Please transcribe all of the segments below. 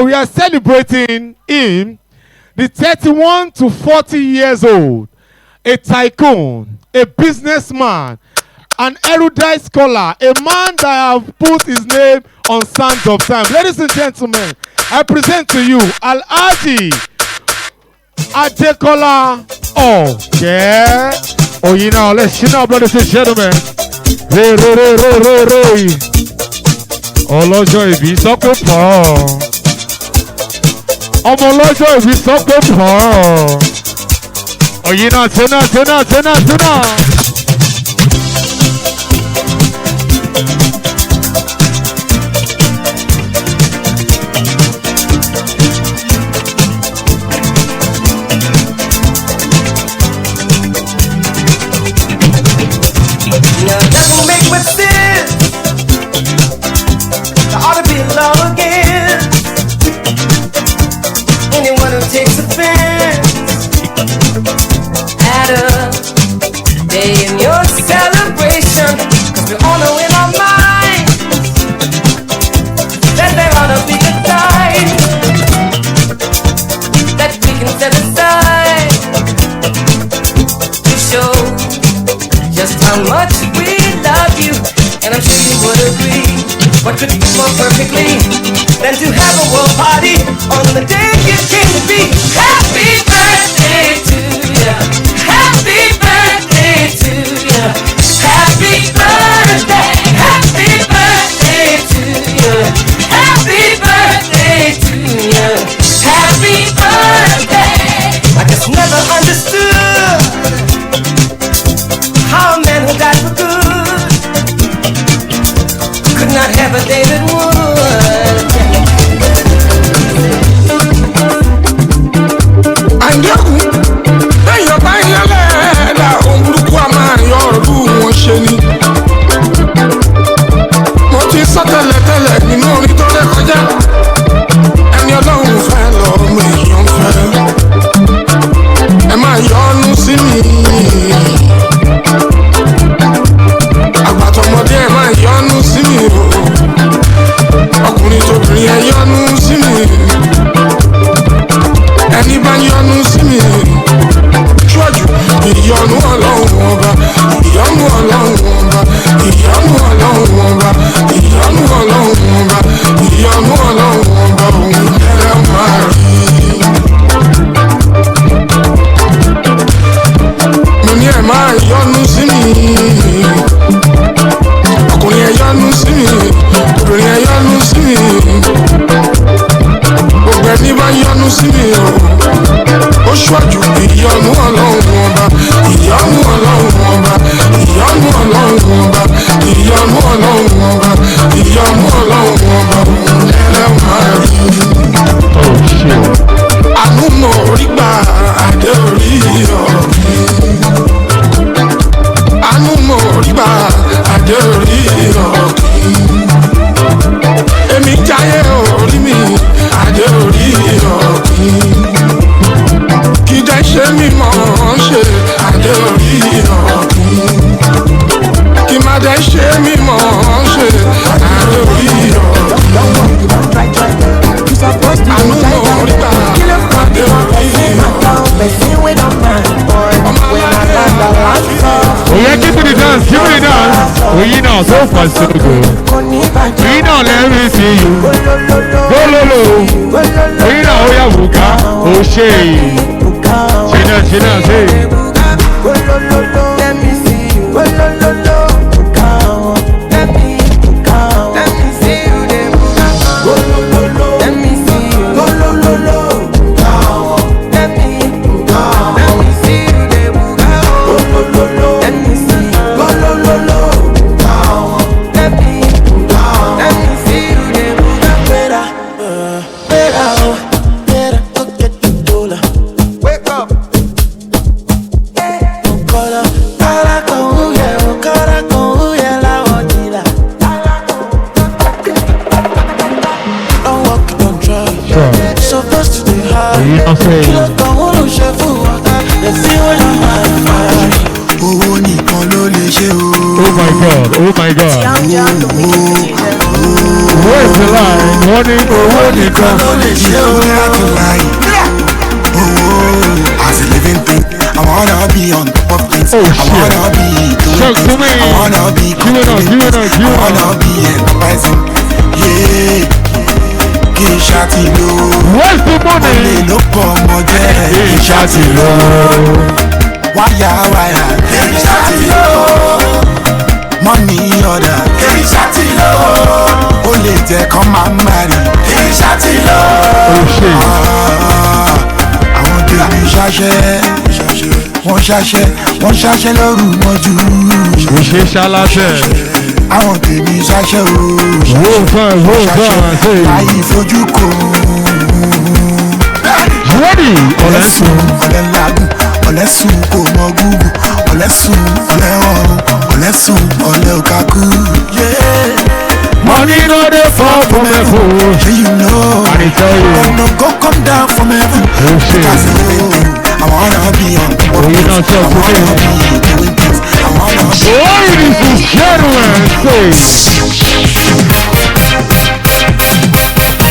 now we are celebrating him, the 31 to 40 years old, a tycoon, a businessman, an erudite scholar, a man that have put his name on Sands of Time. Ladies and gentlemen, I present to you Alhaji Adekola Oke. Oh, you know, let's brothers and gentlemen. Ọlọ́jọ́ ìbí sọ pé pọ̀. Ọmọ ọlọ́jọ́ ìbí sọ pé pọ̀. Òyìn náà tẹ́nà. Takes offense at a day in your celebration, 'cause we all know in our minds that there ought to be a time that we can set aside to show just how much we love you, and I'm sure you would agree. What could be more perfectly than to have a world party on the day you came to be? Happy birthday to you. Happy birthday to you. Happy birthday. Happy birthday to you. Happy birthday to you. Happy birthday. I just never understood how a man who died for good could not have a day that would. Àjọkùn lẹ́yìn ọba yẹn lẹ́ẹ̀dá ohun burúkú a máa yọ ọdún wọn ṣe ni. Mo ti sọ tẹ́lẹ̀tẹ́lẹ̀ nínú orin tó lè kọjá. Ẹni Ọlọ́run fẹ́ lọ́mọ èèyàn fẹ́. Ẹ máa yọ́nú sí mi. Àgbàtọ̀mọdé ẹ máa yọ́nú sí mi o. Ọkùnrin tóbìnrin ẹ yọ́nú sí mi. Ẹni bá yọ́nú sí mi. Ṣọ́jú ìyọ́nú Ọlọ́run ọba. Ìyọ́nú Ọlọ́run ọba. Ìyọ́nú Ọlọ́run ọba. Ìyọ́nú Ọlọ́run ọba. Ìyọ́nú Ọlọ́run ọba. Òun ẹ máa rí. Mo ní ẹ máa yọ́nú sí mi. Ọkùnrin ẹ yọ́nú sí mi. Obìnrin ẹ yọ́nú sí mi. Gbogbo ẹni bá yọ́nú sí mi o. Ó ṣáájú ìyọ́nú Ọlọ́run ọba. Ìyọ́nú Ọlọ́run ọba. Ìyọ́nú Ọlọ́run ọba. Ìyọ́nú Ọlọ́run ọba. Ìyọ́nú Ọlọ́run ọba. Òun ẹ máa rí. Àánú mo rí gbà adé orí ọ̀gbìn. Àánú mo rí gbà adé orí ọ̀gbìn. Èmi jáyé orí mi adé orí ọ̀gbìn. Kì í dẹ́ ṣe mí mọ̀ ọ́n ṣe adé orí ọ̀gbìn. Kì má dẹ́ ṣe mí mọ̀ ọ́n ṣe adé orí ọ̀gbìn. Àánú mo rí gbà adé orí Oh yeah, give me the dance. Oh, you know, so far so good. We know, let me see you. Go lolo. Oh, you know, oh yeah, buka. Oh shay. China, say. Let me see you. Oh my God. Where's the line? Morning, owó nìkan ló lè ṣe o. As a living thing, I wanna be on top of things. Oh, I shit. wanna be doing things. I wanna be controlling things. I wanna be enterprising. Yeah, kì í ṣàtìlò. Where's the money? Olè ló pọ̀ ọmọ jẹ́ kì í ṣàtìlò. Wáyà kì í ṣàtìlò. Money order kì í ṣàtìlò. Olè jẹ́ kán máa ń marry kì í ṣàtìlò. Oh shit. Àwọn tèmi ṣaṣẹ́, wọ́n ṣaṣẹ́ lóru mọ́jú. Kò ṣe ṣaláṣẹ́. Àwọn tèmi ṣaṣẹ́ o. Wó fẹ́ ṣe. Láyé fojú kò. Ready? Ọ̀lẹ́sùn ọ̀lẹ́ làágùn, ọ̀lẹ́sùn kò mọ gúgù, ọ̀lẹ́sùn ọ̀lẹ́ ọ̀run, ọ̀lẹ́sùn ọ̀lẹ́ òkàkú. Money no dey fall from heaven. Shey you know, I dey tell you. God no go come down from heaven. Oh shit. That's the living thing. I wanna be on top of Oh, you things. not talk I wanna to me. be doing things. I wanna be. Ladies and gentlemen, say.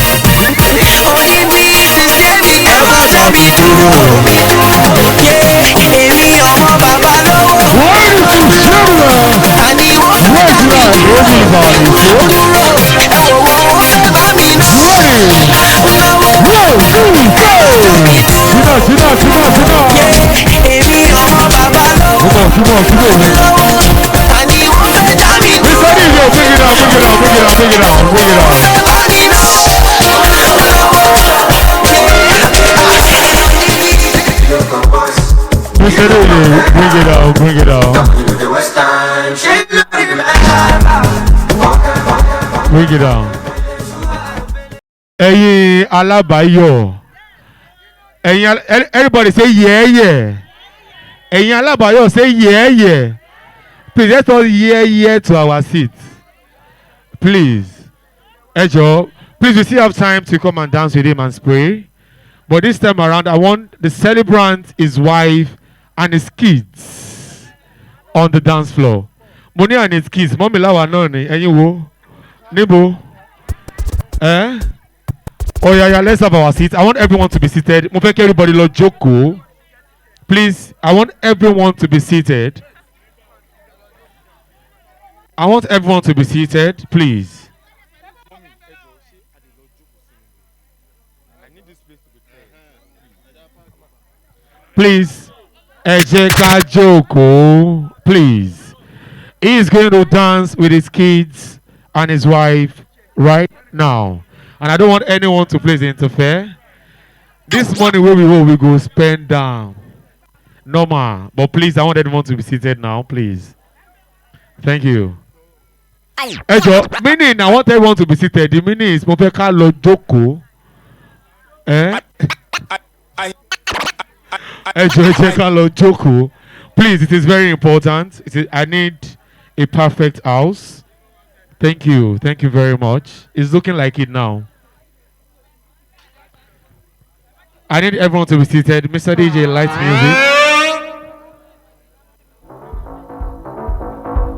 Orí mi ti ṣe mí ẹ̀wọ̀n ṣẹ́bi dúró mi dúró. Yé èmi ọmọ bàbá lówó. Ladies and gentlemen, Àní wọ́n fẹ́ where's dá the mi line? Everybody, dúró. Ẹ wò wọ́n wọ́n fẹ́ bá mi náwó. Náwó Sit down. yé èmi ọmọ bàbá lówó. Come on. Lówó àní wọ́n fẹ́ dá mi dúró. Mr. DJ, bring it down. Bá mi náwó. Mr. DJ, bring it down. Bring it down. Ẹ̀yin alábàáyọ̀. Everybody say yeah. Ẹ̀yin alábàáyọ̀ say yeah. Please let us yeah to our seats. Please. Ẹ jọ̀ọ́. Please, we still have time to come and dance with him and spray. But this time around, I want the celebrant, his wife, and his kids on the dance floor. Money and his kids. Mommy lawa náà ni. Ẹ̀yin wo? Níbo? Oh yeah, let's have our seats. I want everyone to be seated. Mo fẹ́ kí everybody lọ jókòó. Please, I want everyone to be seated. I want everyone to be seated, please. Please, ẹ jẹ́ ká jókòó, please. He is going to dance with his kids and his wife right now. And I don't want anyone to please interfere. This money where we go spend down. Normal. But please, I want everyone to be seated now, please. Thank you. Ejo, meaning I want everyone to be seated. The meaning is mo fẹ́ ká lọ jókòó. Ejo, ẹ jẹ́ ká lọ jókòó. Please, it is very important. I need a perfect house. Thank you. Thank you very much. It's looking like it now. I need everyone to be seated. Mr. DJ, light music.